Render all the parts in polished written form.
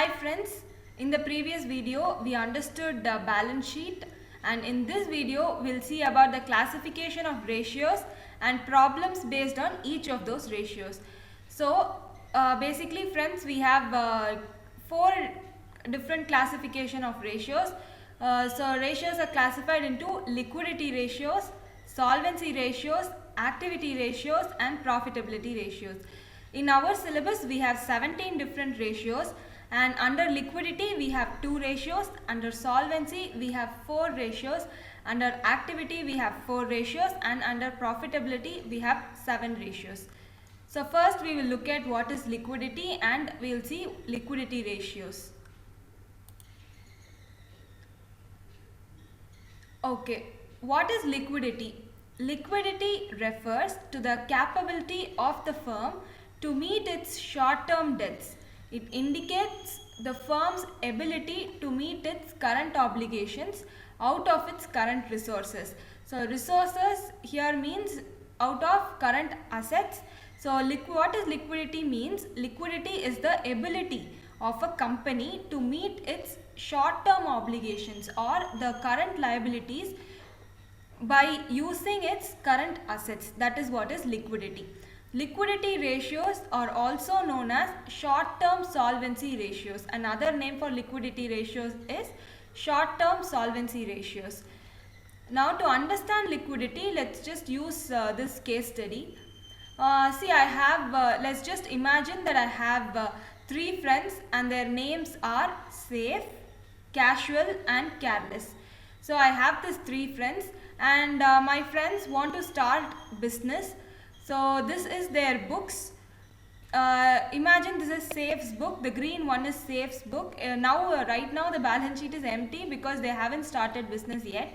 Hi friends, in the previous video we understood the balance sheet, and in this video we'll see about the classification of ratios and problems based on each of those ratios. So basically friends, we have four different classification of ratios. So ratios are classified into liquidity ratios, solvency ratios, activity ratios and profitability ratios. In our syllabus we have 17 different ratios, and under liquidity we have 2 ratios, under solvency we have 4 ratios, under activity we have 4 ratios, and under profitability we have 7 ratios. So first we will look at what is liquidity and we will see liquidity ratios. Okay, what is liquidity? Liquidity refers to the capability of the firm to meet its short-term debts. It indicates the firm's ability to meet its current obligations out of its current resources. So resources here means out of current assets. So what is liquidity means? Liquidity is the ability of a company to meet its short-term obligations or the current liabilities by using its current assets. That is what is liquidity. Liquidity ratios are also known as short-term solvency ratios. Another name for liquidity ratios is short-term solvency ratios. Now to understand liquidity, let's just use this case study. Let's just imagine that I have 3 friends and their names are Safe, Casual and Careless. So I have these 3 friends, and my friends want to start business. So this is their books. Imagine this is Safe's book. The green one is Safe's book. Right now the balance sheet is empty because they haven't started business yet.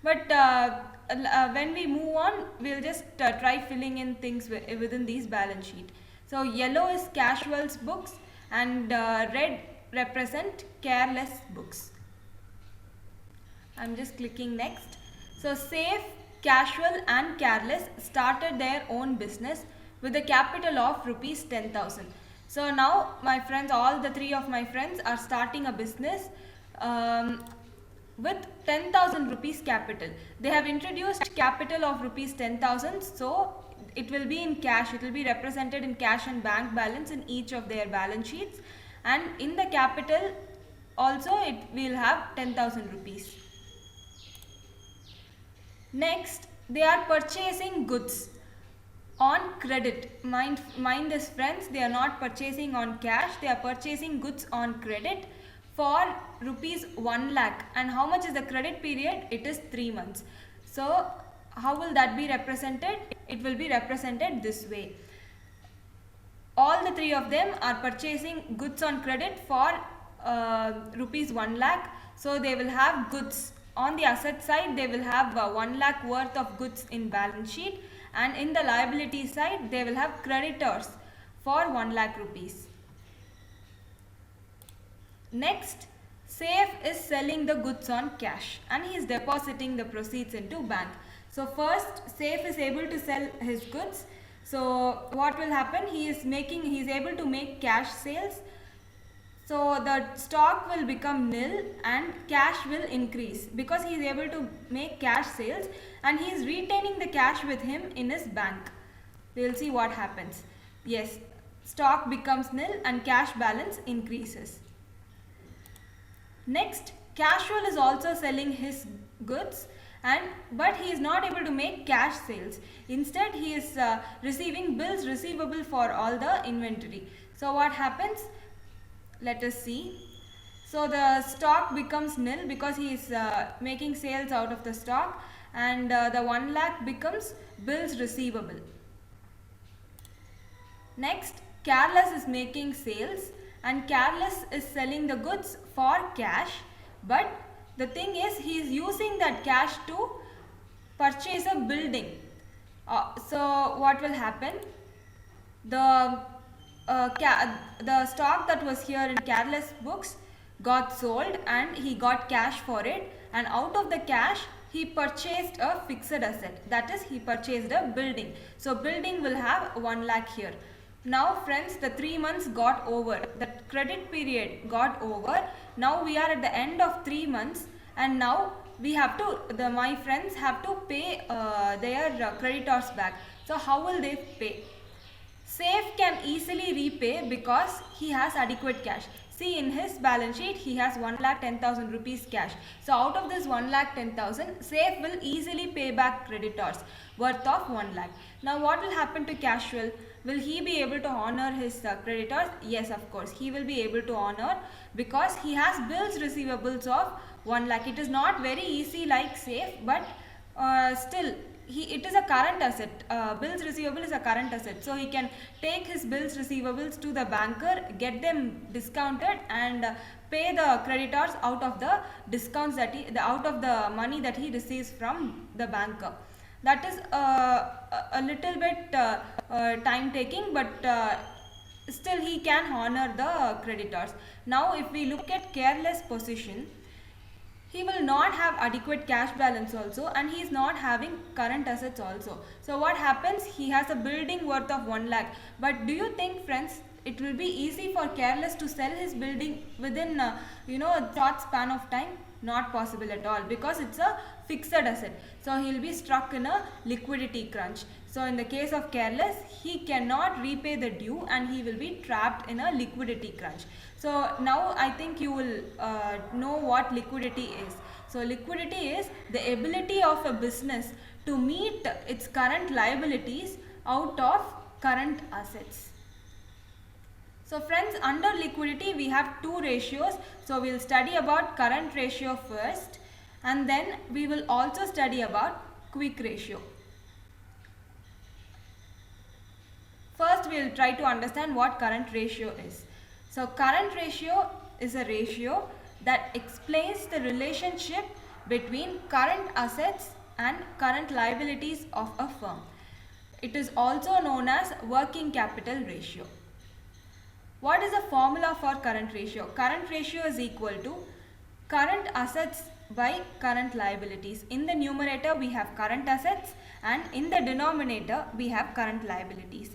But when we move on, we'll just try filling in things within these balance sheet. So yellow is Casual's books and red represent Careless books. I'm just clicking next. So Safe, Casual and Careless started their own business with a capital of rupees 10,000. So now my friends, all the 3 of my friends are starting a business with 10,000 rupees capital. They have introduced capital of rupees 10,000, so it will be in cash. It will be represented in cash and bank balance in each of their balance sheets, and in the capital also it will have 10,000 rupees. Next, they are purchasing goods on credit. Mind this friends, they are not purchasing on cash, they are purchasing goods on credit for rupees 1 lakh. And how much is the credit period? It is 3 months. So how will that be represented? It will be represented this way. All the 3 of them are purchasing goods on credit for rupees 1 lakh. So they will have goods. On the asset side, they will have 1 lakh worth of goods in balance sheet, and in the liability side, they will have creditors for 1 lakh rupees. Next, Safe is selling the goods on cash and he is depositing the proceeds into bank. So first, Safe is able to sell his goods. So what will happen? He is able to make cash sales. So the stock will become nil and cash will increase because he is able to make cash sales and he is retaining the cash with him in his bank. We will see what happens. Yes, stock becomes nil and cash balance increases. Next, Casual is also selling his goods, but he is not able to make cash sales. Instead, he is receiving bills receivable for all the inventory. So what happens? Let us see. So the stock becomes nil because he is making sales out of the stock, and the 1 lakh becomes bills receivable. Next, Careless is making sales and Careless is selling the goods for cash, but the thing is he is using that cash to purchase a building. So what will happen? The stock that was here in Careless books got sold and he got cash for it, and out of the cash he purchased a fixed asset, that is he purchased a building. So building will have 1 lakh here. Now friends, the 3 months got over, the credit period got over. Now we are at the end of 3 months, and now we have to, my friends have to pay their creditors back. So how will they pay? Safe can easily repay because he has adequate cash. See, in his balance sheet he has 1,10,000 rupees cash. So out of this 1,10,000, Safe will easily pay back creditors worth of 1 lakh. Now what will happen to Casual? Will he be able to honor his creditors? Yes, of course he will be able to honor, because he has bills receivables of 1 lakh. It is not very easy like Safe, but still it is a current asset. Bills receivable is a current asset, so he can take his bills receivables to the banker, get them discounted, and pay the creditors out of the discounts that out of the money that he receives from the banker. That is a little bit time taking, but still he can honor the creditors. Now if we look at careless possession, he will not have adequate cash balance also, and he is not having current assets also. So what happens? He has a building worth of 1 lakh. But do you think, friends, it will be easy for Careless to sell his building within a short span of time? Not possible at all, because it's a fixed asset. So he'll be struck in a liquidity crunch. So in the case of Careless, he cannot repay the due and he will be trapped in a liquidity crunch. So now I think you will know what liquidity is. So liquidity is the ability of a business to meet its current liabilities out of current assets. So friends, under liquidity we have two ratios. So we will study about current ratio first, and then we will also study about quick ratio. First we will try to understand what current ratio is. So current ratio is a ratio that explains the relationship between current assets and current liabilities of a firm. It is also known as working capital ratio. What is the formula for current ratio? Current ratio is equal to current assets by current liabilities. In the numerator we have current assets, and in the denominator we have current liabilities.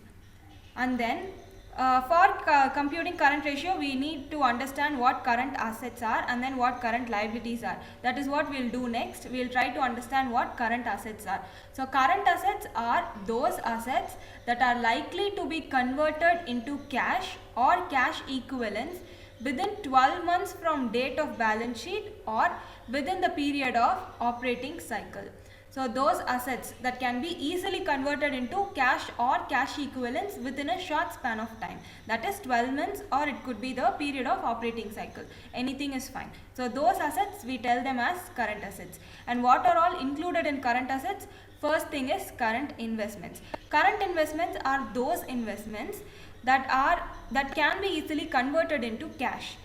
And then for computing current ratio, we need to understand what current assets are and then what current liabilities are. That is what we will do next. We will try to understand what current assets are. So current assets are those assets that are likely to be converted into cash or cash equivalents within 12 months from date of balance sheet or within the period of operating cycle. So those assets that can be easily converted into cash or cash equivalents within a short span of time. That is 12 months, or it could be the period of operating cycle. Anything is fine. So those assets we tell them as current assets. And what are all included in current assets? First thing is current investments. Current investments are those investments that can be easily converted into cash.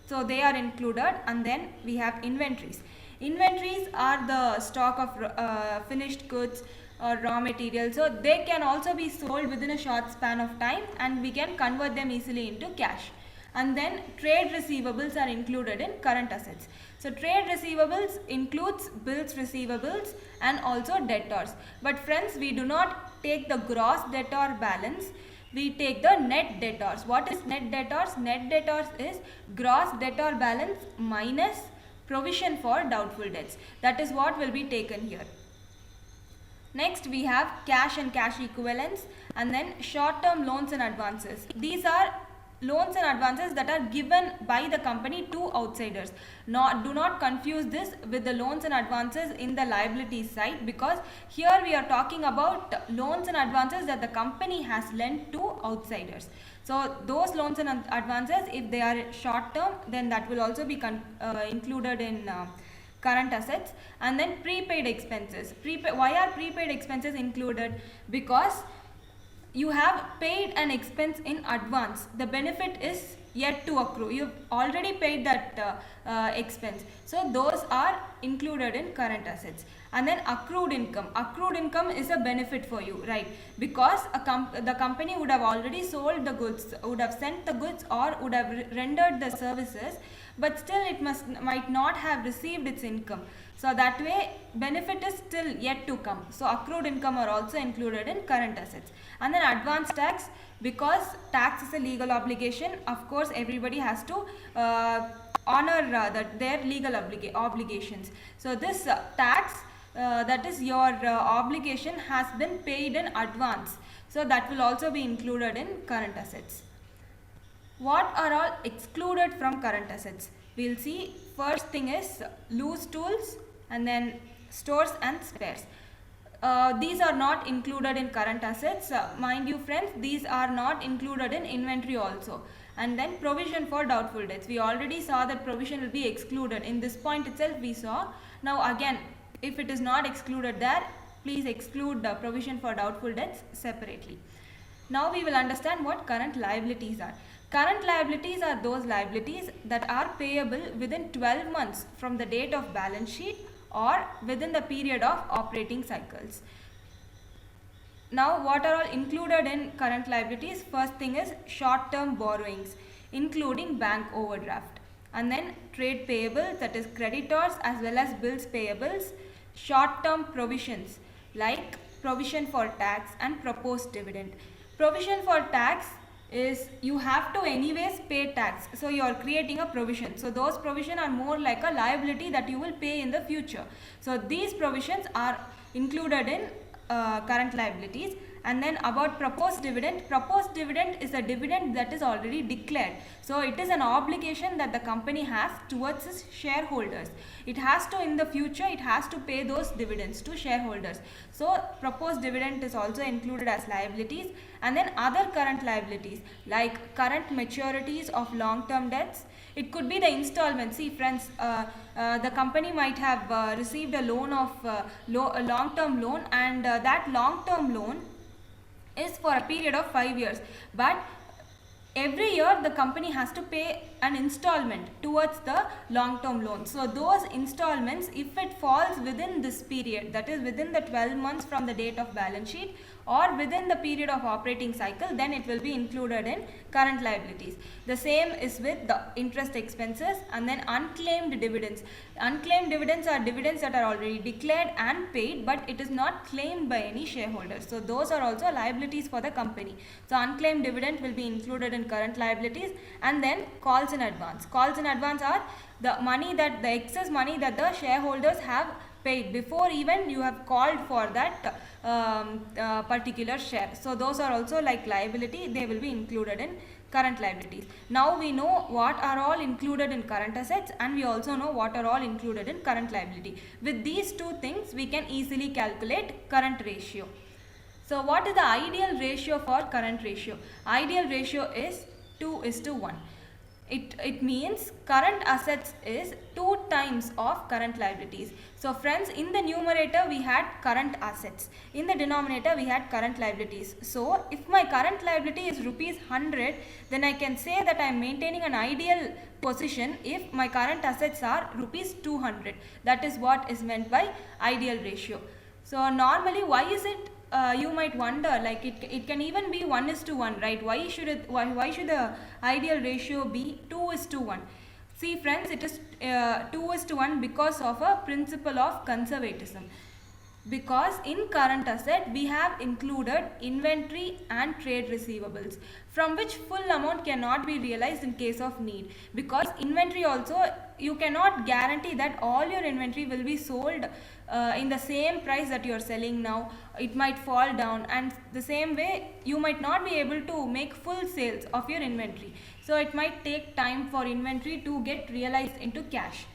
So they are included. And then we have inventories. Inventories are the stock of finished goods or raw materials. So they can also be sold within a short span of time, and we can convert them easily into cash. And then trade receivables are included in current assets. So trade receivables includes bills receivables and also debtors. But friends, we do not take the gross debtor balance. We take the net debtors. What is net debtors? Net debtors is gross debtor balance minus provision for doubtful debts. That is what will be taken here. Next we have cash and cash equivalents, and then short-term loans and advances. These are loans and advances that are given by the company to outsiders. Do not confuse this with the loans and advances in the liabilities side, because here we are talking about loans and advances that the company has lent to outsiders. So those loans and advances, if they are short term, then that will also be included in current assets. And then prepaid expenses. Why are prepaid expenses included? Because you have paid an expense in advance. The benefit is yet to accrue. You've already paid that expense. So those are included in current assets. And then accrued income. Accrued income is a benefit for you, right? Because the company would have already sold the goods, would have sent the goods, or would have rendered the services, but still it might not have received its income. So that way benefit is still yet to come. So accrued income are also included in current assets. And then advance tax, because tax is a legal obligation, of course everybody has to honor their legal obligations. So this tax, that is your obligation, has been paid in advance. So that will also be included in current assets. What are all excluded from current assets? We'll see. First thing is loose tools, and then stores and spares. These are not included in current assets. Mind you friends, these are not included in inventory also. And then provision for doubtful debts. We already saw that provision will be excluded. In this point itself we saw. Now again, if it is not excluded there, please exclude the provision for doubtful debts separately. Now we will understand what current liabilities are. Current liabilities are those liabilities that are payable within 12 months from the date of balance sheet or within the period of operating cycles. Now what are all included in current liabilities? First thing is short-term borrowings, including bank overdraft. And then trade payables, that is creditors as well as bills payables. Short-term provisions like provision for tax and proposed dividend. Provision for tax is you have to anyways pay tax, so you are creating a provision. So those provisions are more like a liability that you will pay in the future. So these provisions are included in current liabilities. And then about proposed dividend is a dividend that is already declared. So it is an obligation that the company has towards its shareholders. It has to, in the future, it has to pay those dividends to shareholders. So proposed dividend is also included as liabilities. And then other current liabilities like current maturities of long-term debts. It could be the installment. See friends, the company might have received a loan of a long-term loan, and that long-term loan is for a period of 5 years, but every year the company has to pay an installment towards the long-term loan. So those installments, if it falls within this period, that is within the 12 months from the date of balance sheet or within the period of operating cycle, then it will be included in current liabilities. The same is with the interest expenses. And then unclaimed dividends. Unclaimed dividends are dividends that are already declared and paid, but it is not claimed by any shareholders. So those are also liabilities for the company. So unclaimed dividend will be included in current liabilities. And then calls in advance. Calls in advance are the money that the excess money that the shareholders have paid before even you have called for that particular share. So those are also like liability. They will be included in current liabilities. Now we know what are all included in current assets, and we also know what are all included in current liability. With these two things we can easily calculate current ratio. So what is the ideal ratio for current ratio? Ideal ratio is 2:1. It means current assets is 2 times of current liabilities. So friends, in the numerator we had current assets. In the denominator we had current liabilities. So if my current liability is rupees 100, then I can say that I am maintaining an ideal position if my current assets are rupees 200. That is what is meant by ideal ratio. So normally, why is it? You might wonder, like it can even be 1:1, right? Why should the ideal ratio be 2:1? See friends, it is 2:1 because of a principle of conservatism. Because in current asset we have included inventory and trade receivables, from which full amount cannot be realized in case of need. Because inventory also, you cannot guarantee that all your inventory will be sold in the same price that you are selling now. It might fall down, and the same way you might not be able to make full sales of your inventory. So it might take time for inventory to get realized into cash.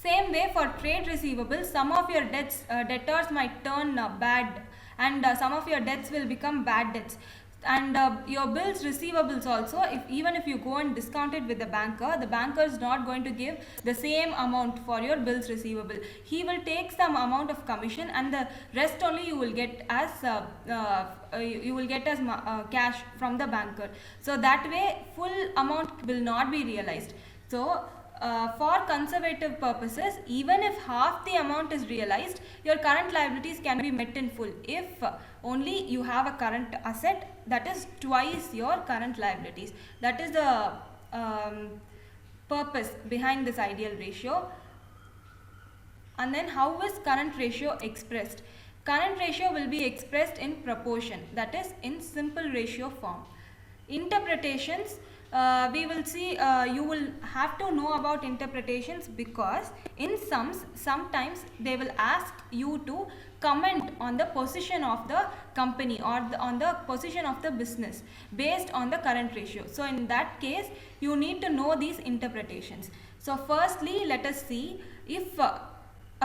Same way for trade receivables, some of your debtors might turn bad, and some of your debts will become bad debts. And your bills receivables also, if even if you go and discount it with the banker is not going to give the same amount for your bills receivable. He will take some amount of commission, and the rest only you will get as cash from the banker. So that way full amount will not be realized. So for conservative purposes, even if half the amount is realized, your current liabilities can be met in full if only you have a current asset that is twice your current liabilities. That is the purpose behind this ideal ratio. And then how is current ratio expressed? Current ratio will be expressed in proportion, that is in simple ratio form. Interpretations, we will see, you will have to know about interpretations, because in sums sometimes they will ask you to comment on the position of the company or on the position of the business based on the current ratio. So in that case you need to know these interpretations. So firstly, let us see if a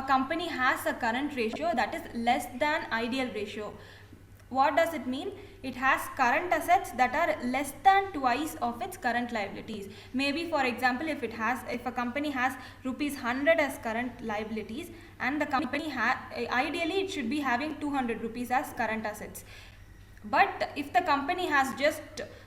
company has a current ratio that is less than ideal ratio. What does it mean? It has current assets that are less than twice of its current liabilities. Maybe for example, if a company has rupees 100 as current liabilities, and the company ideally it should be having 200 rupees as current assets. But if the company has just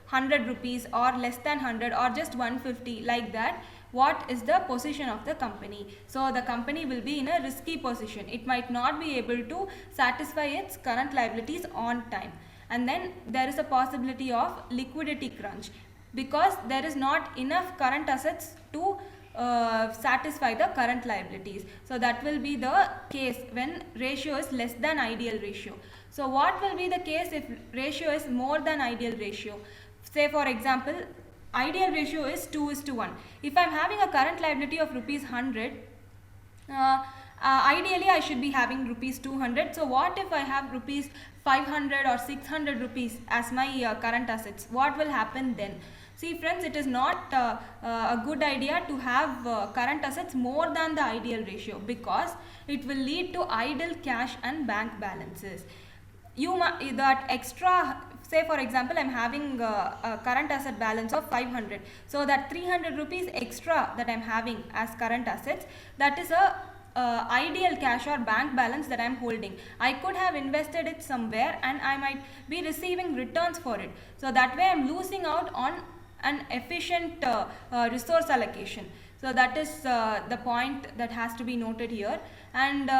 100 rupees or less than 100 or just 150 like that, what is the position of the company? So the company will be in a risky position. It might not be able to satisfy its current liabilities on time. And then there is a possibility of liquidity crunch, because there is not enough current assets to satisfy the current liabilities. So that will be the case when ratio is less than ideal ratio. So what will be the case if ratio is more than ideal ratio? Say for example, ideal ratio is 2:1. If I am having a current liability of rupees 100, ideally I should be having rupees 200. So what if I have rupees 500 or 600 rupees as my current assets? What will happen then? See friends, it is not a good idea to have current assets more than the ideal ratio, because it will lead to idle cash and bank balances. That extra, say for example, I'm having a current asset balance of 500. So that 300 rupees extra that I'm having as current assets, that is a ideal cash or bank balance that I'm holding. I could have invested it somewhere and I might be receiving returns for it. So that way I'm losing out on an efficient resource allocation. So that is the point that has to be noted here. And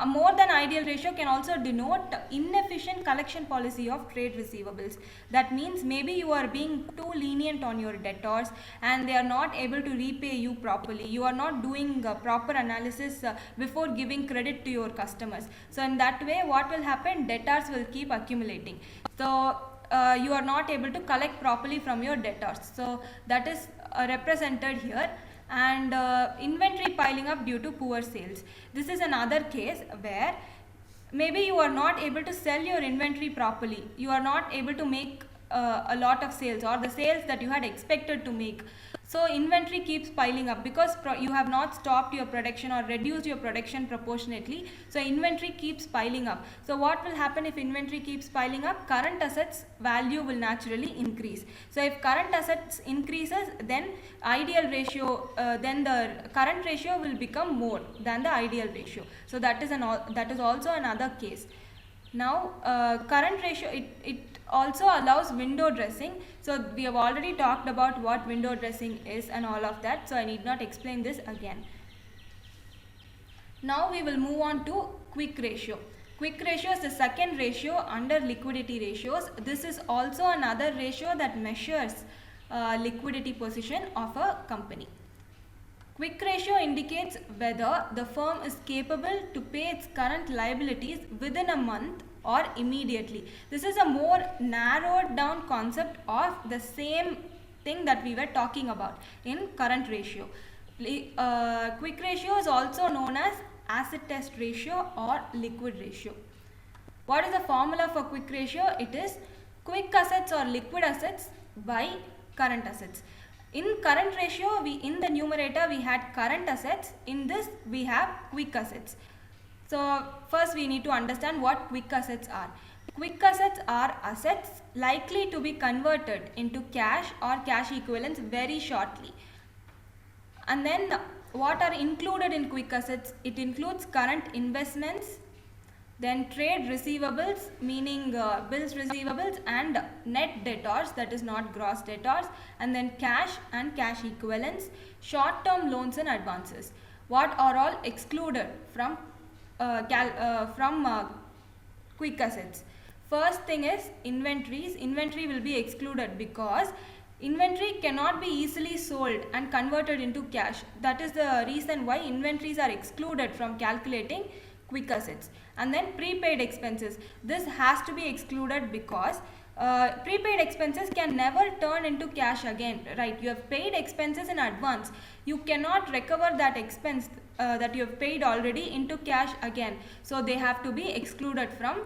more than ideal ratio can also denote inefficient collection policy of trade receivables. That means maybe you are being too lenient on your debtors and they are not able to repay you properly. You are not doing proper analysis before giving credit to your customers. So in that way, what will happen? Debtors will keep accumulating. So you are not able to collect properly from your debtors. So that is represented here. And inventory piling up due to poor sales. This is another case where maybe you are not able to sell your inventory properly. You are not able to make a lot of sales, or the sales that you had expected to make. So inventory keeps piling up because you have not stopped your production or reduced your production proportionately. So inventory keeps piling up. So what will happen if inventory keeps piling up? Current assets value will naturally increase. So if current assets increases, then ideal ratio, then the current ratio will become more than the ideal ratio. So that is also another case. Now current ratio, it also allows window dressing. So we have already talked about what window dressing is and all of that, so I need not explain this again. Now we will move on to quick ratio. Quick ratio is the second ratio under liquidity ratios. This is also another ratio that measures liquidity position of a company. Quick ratio indicates whether the firm is capable to pay its current liabilities within a month or immediately. This is a more narrowed down concept of the same thing that we were talking about in current ratio. Quick ratio is also known as acid test ratio or liquid ratio. What is the formula for quick ratio? It is quick assets or liquid assets by current assets. In current ratio, in the numerator we had current assets, in this we have quick assets. So first we need to understand what quick assets are. Quick assets are assets likely to be converted into cash or cash equivalents very shortly. And then what are included in quick assets? It includes current investments, then trade receivables, meaning bills receivables, and net debtors, that is not gross debtors, and then cash and cash equivalents, short term loans and advances. What are all excluded from quick assets? First thing is inventories. Inventory will be excluded because inventory cannot be easily sold and converted into cash. That is the reason why inventories are excluded from calculating quick assets. And then prepaid expenses. This has to be excluded because prepaid expenses can never turn into cash again, right? You have paid expenses in advance. You cannot recover that expense that you have paid already into cash again. So they have to be excluded from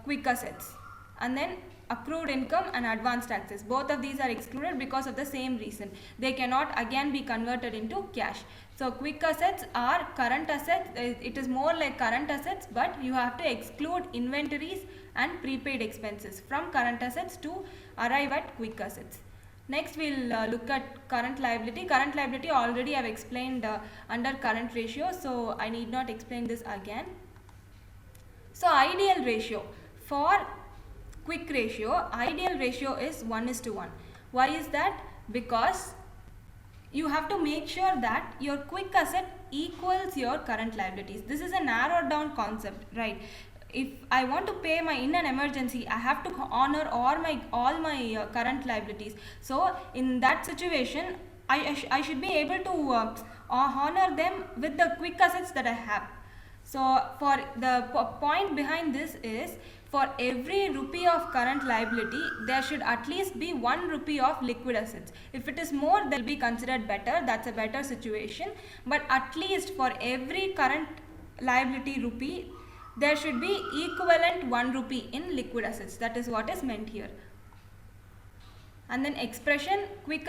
quick assets. And then accrued income and advance taxes, both of these are excluded because of the same reason. They cannot again be converted into cash. So quick assets are current assets. It is more like current assets, but you have to exclude inventories and prepaid expenses from current assets to arrive at quick assets. Next we'll look at current liability. Current liability already I have explained under current ratio, so I need not explain this again. So ideal ratio. For quick ratio, ideal ratio is 1:1. Why is that? Because you have to make sure that your quick asset equals your current liabilities. This is a narrowed down concept, right? If I want to pay my in an emergency, I have to honor all my current liabilities. So in that situation, I should be able to honor them with the quick assets that I have. So for the point behind this is, for every rupee of current liability, there should at least be 1 rupee of liquid assets. If it is more, that will be considered better. That's a better situation. But at least for every current liability rupee, there should be equivalent 1 rupee in liquid assets. That is what is meant here. And then expression, quick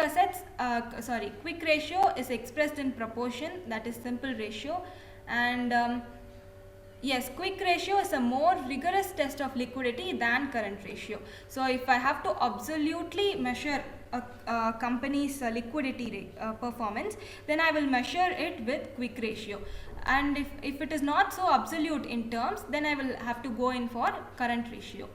ratio is expressed in proportion, that is simple ratio. And yes, quick ratio is a more rigorous test of liquidity than current ratio. So if I have to absolutely measure a company's liquidity performance, then I will measure it with quick ratio. And if it is not so absolute in terms, then I will have to go in for current ratio.